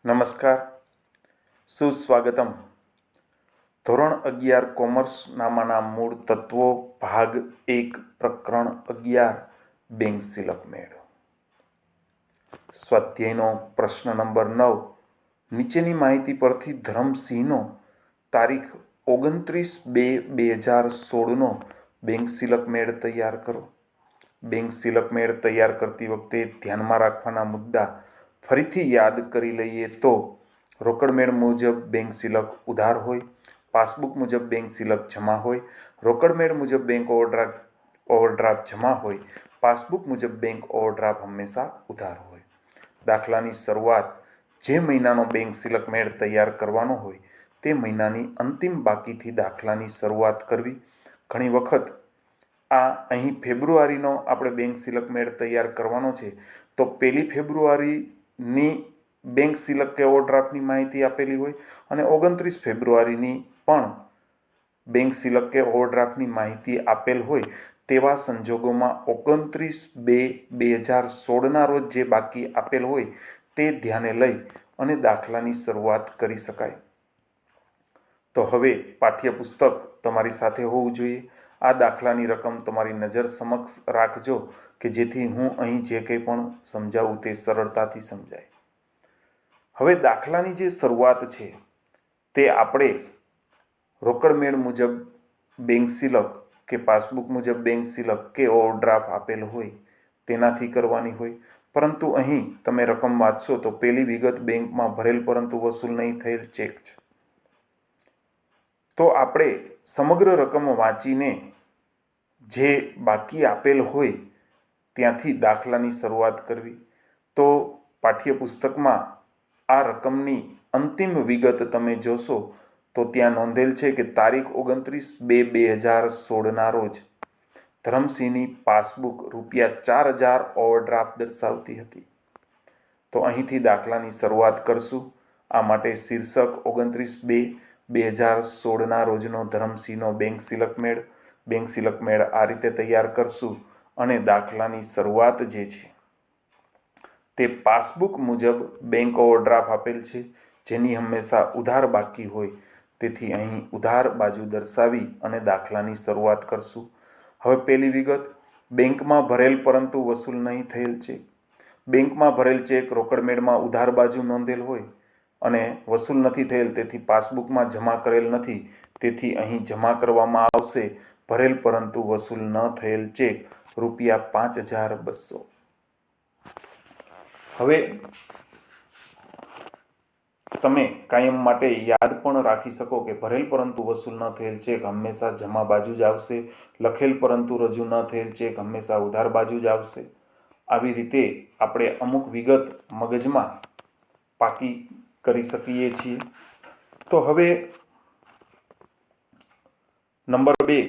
નમસ્કાર, સુસ્વાગતમ. ધોરણ 11 કોમર્સનામાંના મૂળ તત્વો ભાગ 1 પ્રકરણ 11 બેંક સિલક મેળ. સ્વાધ્યાયનો પ્રશ્ન નંબર 9. નીચેની માહિતી પરથી ધરમસિંહનો તારીખ 29/2/2016નો બેંક સિલક મેળ તૈયાર કરો. બેંક સિલક મેળ તૈયાર કરતી વખતે ધ્યાનમાં રાખવાના મુદ્દા ફરીથી યાદ કરી લઈએ તો રોકડ મેળ મુજબ બેંક સિલક ઉધાર હોય, પાસબુક મુજબ બેંક સિલક જમા હોય, રોકડ મેળ મુજબ બેંક ઓવરડ્રાફ્ટ જમા હોય, પાસબુક મુજબ બેંક ઓવરડ્રાફ્ટ હંમેશા ઉધાર હોય. દાખલાની શરૂઆત જે મહિનાનો બેંક સિલક મેળ તૈયાર કરવાનો હોય તે મહિનાની અંતિમ બાકીથી દાખલાની શરૂઆત કરવી. ઘણી વખત અહીં ફેબ્રુઆરીનો આપણે બેંક સિલક મેળ તૈયાર કરવાનો છે તો 1 ફેબ્રુઆરીની બેંક સિલક કે ઓવરડ્રાફ્ટની માહિતી આપેલી હોય અને 29 ફેબ્રુઆરીની પણ બેંક સિલક કે ઓવરડ્રાફ્ટની માહિતી આપેલ હોય. તેવા સંજોગોમાં 29/2/2016ના રોજ જે બાકી આપેલ હોય તે ધ્યાને લઈ અને દાખલાની શરૂઆત કરી શકાય. તો હવે પાઠ્યપુસ્તક તમારી સાથે હોવું જોઈએ. આ દાખલાની રકમ તમારી નજર સમક્ષ રાખજો કે જેથી હું અહીં જે કંઈ પણ સમજાવું તે સરળતાથી સમજાય. હવે દાખલાની જે શરૂઆત છે તે આપણે રોકડ મેળ મુજબ બેંક સિલક કે પાસબુક મુજબ બેંક સિલક કે ઓવરડ્રાફ્ટ આપેલ હોય તેનાથી કરવાની હોય. પરંતુ અહીં તમે રકમ વાંચશો તો પહેલી વિગત બેંકમાં ભરેલ પરંતુ વસૂલ નહીં થયેલ ચેક છે. તો આપણે સમગ્ર રકમ વાંચીને જે બાકી આપેલ હોય ત્યાંથી દાખલાની શરૂઆત કરવી. તો પાઠ્યપુસ્તકમાં આ રકમની અંતિમ વિગત તમે જોશો તો ત્યાં નોંધેલ છે કે તારીખ 29/2/2016ના રોજ ધરમસિંહની પાસબુક ₹4000 ઓવરડ્રાફ્ટ દર્શાવતી હતી. તો અહીંથી દાખલાની શરૂઆત કરશું. આ માટે શીર્ષક 29/2/2016ના રોજનો ધરમસિંહનો બેંક સિલક મેળ. બેંક સિલક મેળ આ રીતે તૈયાર કરશું અને દાખલાની શરૂઆત જે છે તે પાસબુક મુજબ બેંક ઓવરડ્રાફ્ટ આપેલ છે જેની હંમેશા ઉધાર બાકી હોય. તેથી અહીં ઉધાર બાજુ દર્શાવી અને દાખલાની શરૂઆત કરશું. હવે પહેલી વિગત બેંકમાં ભરેલ પરંતુ વસૂલ નહીં થયેલ ચેક. બેંકમાં ભરેલ ચેક રોકડ મેળમાં ઉધાર બાજુ નોંધેલ હોય અને વસૂલ નથી થયેલ તેથી પાસબુકમાં જમા કરેલ નથી. તેથી અહીં જમા કરવામાં આવશે ભરેલ પરંતુ વસૂલ ન થયેલ ચેક ₹5200. હવે તમે કાયમ માટે યાદ પણ રાખી શકો કે ભરેલ પરંતુ વસૂલ ન થયેલ ચેક હંમેશા જમા બાજુ જ આવશે. લખેલ પરંતુ રજૂ ન થયેલ ચેક હંમેશા ઉધાર બાજુ જ આવશે. આવી રીતે આપણે અમુક વિગત મગજમાં પાકી કરી શકીએ છીએ. તો હવે નંબર 2,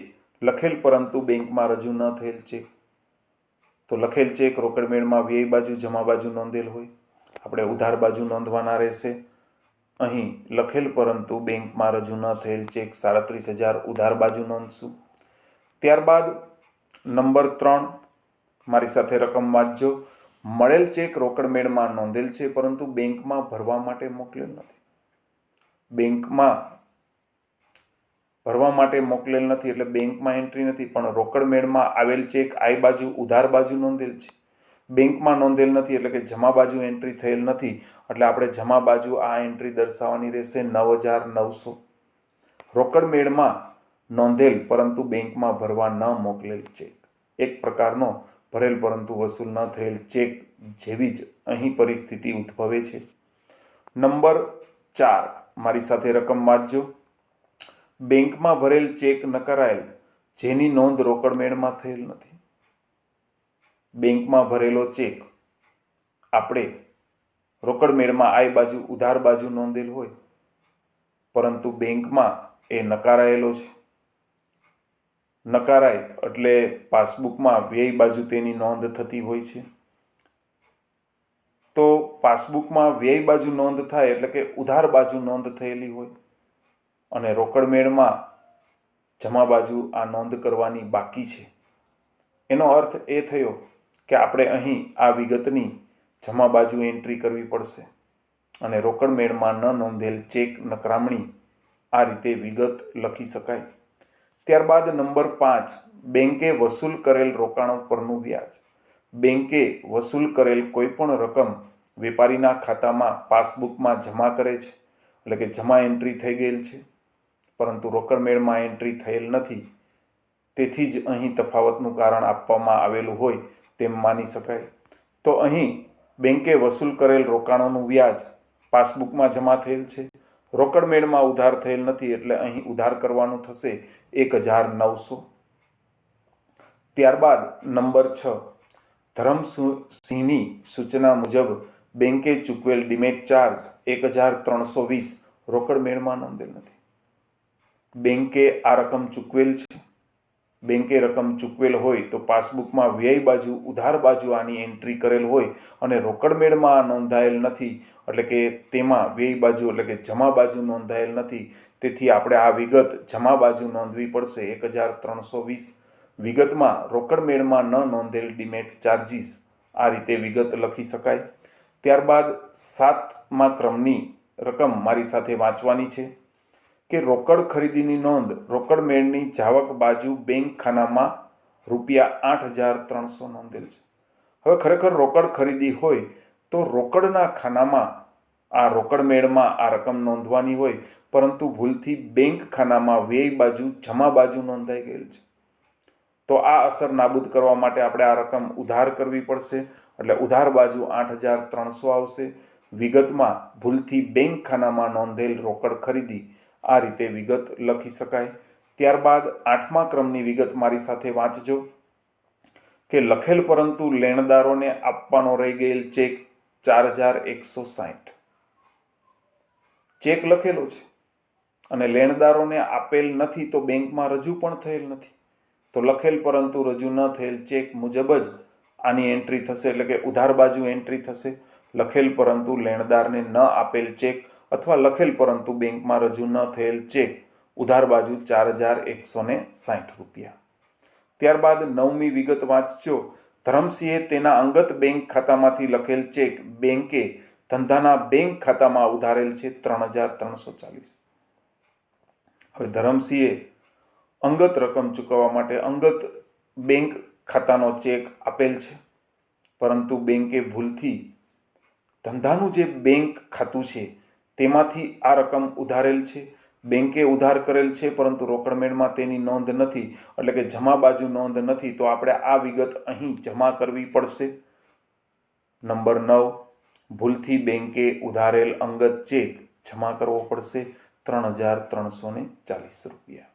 લખેલ પરંતુ બેંકમાં રજૂ ન થયેલ ચેક. તો લખેલ ચેક રોકડ મેળમાં વ્યય બાજુ જમા બાજુ નોંધેલ હોય. આપણે ઉધાર બાજુ નોંધવાના રહેશે. અહીં લખેલ પરંતુ બેંકમાં રજૂ ન થયેલ ચેક 37,000 ઉધાર બાજુ નોંધશું. ત્યારબાદ નંબર 3, મારી સાથે રકમ વાંચજો. મળેલ ચેક રોકડ મેળમાં નોંધેલ છે પરંતુ બેંકમાં ભરવા માટે મોકલેલ નથી. બેંકમાં ભરવા માટે મોકલેલ નથી એટલે બેંકમાં એન્ટ્રી નથી, પણ રોકડ મેળમાં આવેલ ચેક આઈ બાજુ ઉધાર બાજુ નોંધેલ છે. બેંકમાં નોંધેલ નથી એટલે કે જમા બાજુ એન્ટ્રી થયેલ નથી એટલે આપણે જમા બાજુ આ એન્ટ્રી દર્શાવવાની રહેશે 9,900. રોકડ મેળમાં નોંધેલ પરંતુ બેંકમાં ભરવા ન મોકલેલ ચેક. એક પ્રકારનો ભરેલ પરંતુ વસૂલ ન થયેલ ચેક જેવી જ અહીં પરિસ્થિતિ ઉદ્ભવે છે. નંબર 4, મારી સાથે રકમ વાંચજો. બેંકમાં ભરેલ ચેક નકારાયેલ જેની નોંધ રોકડ મેળમાં થયેલ નથી. બેંકમાં ભરેલો ચેક આપણે રોકડ મેળમાં આઈ બાજુ ઉધાર બાજુ નોંધેલ હોય, પરંતુ બેંકમાં એ નકારાયેલો છે. નકારાય એટલે પાસબુકમાં વ્યય બાજુ તેની નોંધ થતી હોય છે. તો પાસબુકમાં વ્યય બાજુ નોંધ થાય એટલે કે ઉધાર બાજુ નોંધ થયેલી હોય, અને રોકડ મેળમાં જમા બાજુ આ નોંધ કરવાની બાકી છે. એનો અર્થ એ થયો કે આપણે અહીં આ વિગતની જમા બાજુ એન્ટ્રી કરવી પડશે, અને રોકડ મેળમાં ન નોંધેલ ચેક નકરામણી આ રીતે વિગત લખી શકાય. ત્યારબાદ નંબર 5, બેંકે વસૂલ કરેલ રોકાણો પરનું વ્યાજ. બેંકે વસૂલ કરેલ કોઈપણ રકમ વેપારીના ખાતામાં પાસબુકમાં જમા કરે છે, એટલે કે જમા એન્ટ્રી થઈ ગયેલ છે, પરંતુ રોકડ મેળમાં એન્ટ્રી થયેલ નથી. તેથી જ અહીં તફાવતનું કારણ આપવામાં આવેલું હોય તેમ માની શકાય. તો અહીં બેંકે વસૂલ કરેલ રોકાણોનું વ્યાજ પાસબુકમાં જમા થયેલ છે, રોકડ મેળમાં ઉધાર થયેલ નથી, એટલે અહીં ઉધાર કરવાનું થશે 1900. ત્યારબાદ નંબર 6, ધરમસિંહની સૂચના મુજબ બેંકે ચૂકવેલ ડિમેટ ચાર્જ 1320 રોકડ મેળમાં નોંધેલ નથી. બેંકે આ રકમ ચૂકવેલ છે. બેંકે રકમ ચૂકવેલ હોય તો પાસબુકમાં વ્યય બાજુ ઉધાર બાજુ આની એન્ટ્રી કરેલ હોય, અને રોકડ મેળમાં નોંધાયેલ નથી, એટલે કે તેમાં વ્યય બાજુ એટલે કે જમા બાજુ નોંધાયેલ નથી. તેથી આપણે આ વિગત જમા બાજુ નોંધવી પડશે 1320. વિગતમાં રોકડ મેળમાં ન નોંધેલ ડિમેટ ચાર્જીસ આ રીતે વિગત લખી શકાય. ત્યારબાદ 7મા ક્રમની રકમ મારી સાથે વાંચવાની છે કે રોકડ ખરીદીની નોંધ રોકડ મેળની જાવક બાજુ બેંક ખાનામાં ₹8,300 નોંધેલ છે. હવે ખરેખર રોકડ ખરીદી હોય તો રોકડના ખાનામાં આ રોકડ મેળમાં આ રકમ નોંધવાની હોય, પરંતુ ભૂલથી બેંક ખાનામાં વ્યય બાજુ જમા બાજુ નોંધાઈ ગયેલ છે. તો આ અસર નાબૂદ કરવા માટે આપણે આ રકમ ઉધાર કરવી પડશે, એટલે ઉધાર બાજુ 8,300 આવશે. વિગતમાં ભૂલથી બેંક ખાનામાં નોંધેલ રોકડ ખરીદી આ રીતે વિગત લખી શકાય. ત્યારબાદ 8મા ક્રમની વિગત મારી સાથે વાંચજો કે લખેલ પરંતુ લેણદારોને આપવાનો રહી ગયેલ ચેક 4,160. ચેક લખેલો છે અને લેણદારોને આપેલ નથી, તો બેંકમાં રજૂ પણ થયેલ નથી. તો લખેલ પરંતુ રજૂ ન થયેલ ચેક મુજબ જ આની એન્ટ્રી થશે, એટલે કે ઉધાર બાજુ એન્ટ્રી થશે. લખેલ પરંતુ લેણદારને ન આપેલ ચેક અથવા લખેલ પરંતુ બેંકમાં રજૂ ન થયેલ ચેક ઉધાર બાજુ ₹4,160. ત્યારબાદ 9મી વિગત વાંચજો. ધરમસિંહે તેના અંગત બેંક ખાતામાંથી લખેલ ચેક બેંકે ધંધાના બેંક ખાતામાં ઉધારેલ છે 3,340. હવે ધરમસિંહે અંગત રકમ ચૂકવવા માટે અંગત બેંક ખાતાનો ચેક આપેલ છે, પરંતુ બેંકે ભૂલથી ધંધાનું જે બેંક ખાતું છે તેમાંથી આ રકમ ઉધારેલ છે. બેંકે ઉધાર કરેલ છે, પરંતુ રોકડ મેળમાં તેની નોંધ નથી, એટલે કે જમા બાજુ નોંધ નથી. તો આપણે આ વિગત અહીં જમા કરવી પડશે. નંબર 9, ભૂલથી બેંકે ઉધારેલ અંગત ચેક જમા કરવો પડશે ₹3,340.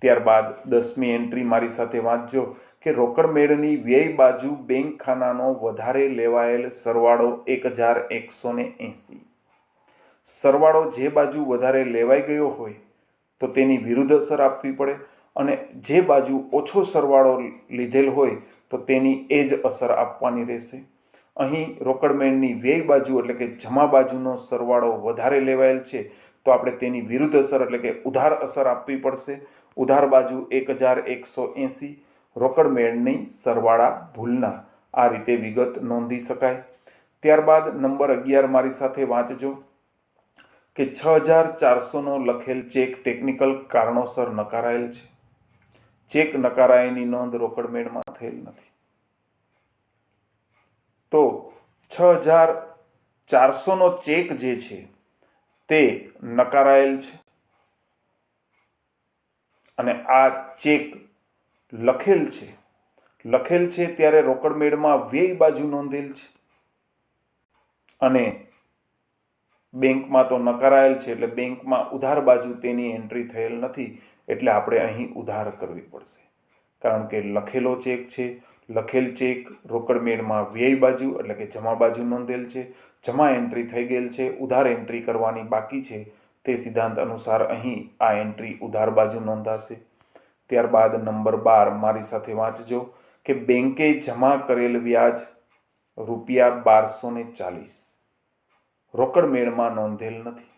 ત્યારબાદ 10મી એન્ટ્રી મારી સાથે વાંચજો કે રોકડ મેળની વ્યય બાજુ બેંક ખાનાનો વધારે લેવાયેલ સરવાળો 1,180. સરવાળો જે બાજુ વધારે લેવાઈ ગયો હોય તો તેની વિરુદ્ધ અસર આપવી પડે, અને જે બાજુ ઓછો સરવાળો લીધેલ હોય તો તેની એ જ અસર આપવાની રહેશે. અહીં રોકડ મેળની વ્યય બાજુ એટલે કે જમા બાજુનો સરવાળો વધારે લેવાયેલ છે, તો આપણે તેની વિરુદ્ધ અસર એટલે કે ઉધાર અસર આપવી પડશે. ઉધાર બાજુ 1,180, રોકડ મેળની સરવાળા ભૂલના આ રીતે વિગત નોંધી શકાય. ત્યારબાદ નંબર 11 મારી સાથે વાંચજો કે 6,400નો લખેલ ચેક ટેકનિકલ કારણોસર નકારાયેલ છે. ચેક નકારાયાની નોંધ રોકડ મેળમાં થયેલ નથી. તો 6,400નો ચેક જે છે તે નકારાયેલ છે, અને આ ચેક લખેલ છે ત્યારે રોકડ મેળમાં વ્યય બાજુ નોંધેલ છે, અને બેંકમાં તો નકારાયેલ છે, એટલે બેંકમાં ઉધાર બાજુ તેની એન્ટ્રી થયેલ નથી. એટલે આપણે અહીં ઉધાર કરવી પડશે, કારણ કે લખેલો ચેક છે. લખેલ ચેક રોકડ મેળમાં વ્યય બાજુ એટલે કે જમા બાજુ નોંધેલ છે, જમા એન્ટ્રી થઈ ગયેલ છે, ઉધાર એન્ટ્રી કરવાની બાકી છે, તે સિદ્ધાંત અનુસાર અહીં આ એન્ટ્રી ઉધાર બાજુ નોંધાશે. ત્યારબાદ નંબર 12 મારી સાથે વાંચજો કે બેંકે જમા કરેલ વ્યાજ ₹1240 રોકડ મેળમાં નોંધેલ નથી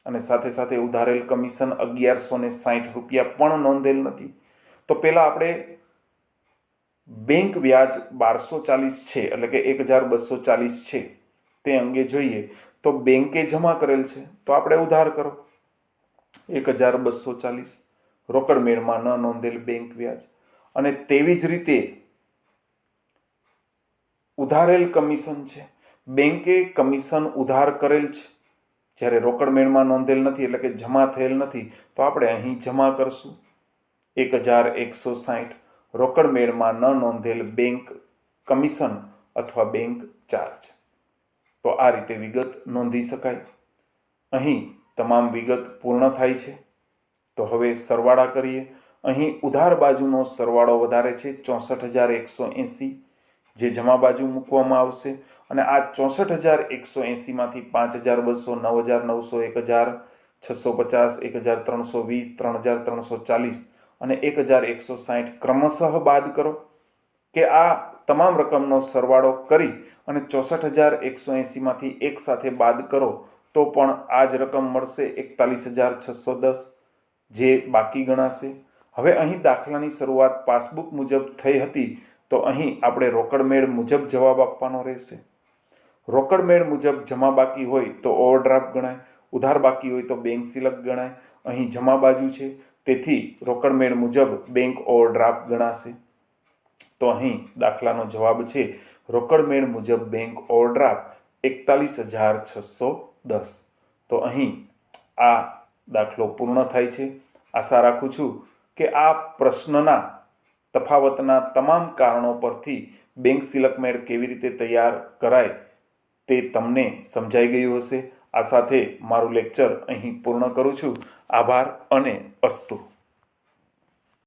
અને સાથે સાથે ઉધારેલ કમિશન ₹1160 પણ નોંધેલ નથી. તો પહેલાં આપણે બેંક વ્યાજ 1240 છે એટલે કે 1240 છે તે અંગે જોઈએ. તો બેંકે જમા કરેલ છે તો આપણે ઉધાર કરો 1240 રોકડ મેળમાં ન નોંધેલ બેંક વ્યાજ. અને તેવી જ રીતે ઉધારેલ કમિશન છે, બેંકે કમિશન ઉધાર કરેલ છે, જ્યારે રોકડ મેળમાં નોંધેલ નથી એટલે કે જમા થયેલ નથી તો આપણે અહીં જમા કરશું 1160 રોકડ મેળમાં ન નોંધેલ બેંક કમિશન અથવા બેંક ચાર્જ. તો આ રીતે વિગત નોંધી શકાય. અહીં તમામ વિગત પૂર્ણ થાય છે. તો હવે સરવાળા કરીએ. અહીં ઉધાર બાજુનો સરવાળો વધારે છે 64,180 જે જમા બાજુ મૂકવામાં આવશે અને આ 64,180માંથી 5,200, 9,900, 1,650, 1,320, 3,340 અને 1,160 ક્રમશઃ બાદ કરો કે આ તમામ રકમનો સરવાળો કરી અને 64,180માંથી એક સાથે બાદ કરો તો પણ આ જ રકમ મળશે 41,610 જે બાકી ગણાશે. હવે અહીં દાખલાની શરૂઆત પાસબુક મુજબ થઈ હતી તો અહીં આપણે રોકડ મેળ મુજબ જવાબ આપવાનો રહેશે. રોકડ મેળ મુજબ જમા બાકી હોય તો ઓવરડ્રાફ્ટ ગણાય, ઉધાર બાકી હોય તો બેંક સિલક ગણાય. અહીં જમા બાજુ છે તેથી રોકડ મેળ મુજબ બેંક ઓવરડ્રાફ્ટ ગણાશે. તો અહીં દાખલાનો જવાબ છે રોકડ મેળ મુજબ બેંક ઓવરડ્રાફ્ટ 41,610. તો અહીં આ દાખલો પૂર્ણ થાય છે. આશા રાખું છું કે આ પ્રશ્નના તફાવતના તમામ કારણો પરથી બેંક સિલક મેળ કેવી રીતે તૈયાર કરાય તે તમને સમજાઈ ગયું હશે. આ સાથે મારું લેક્ચર અહીં પૂર્ણ કરું છું. આભાર અને અસ્તુ.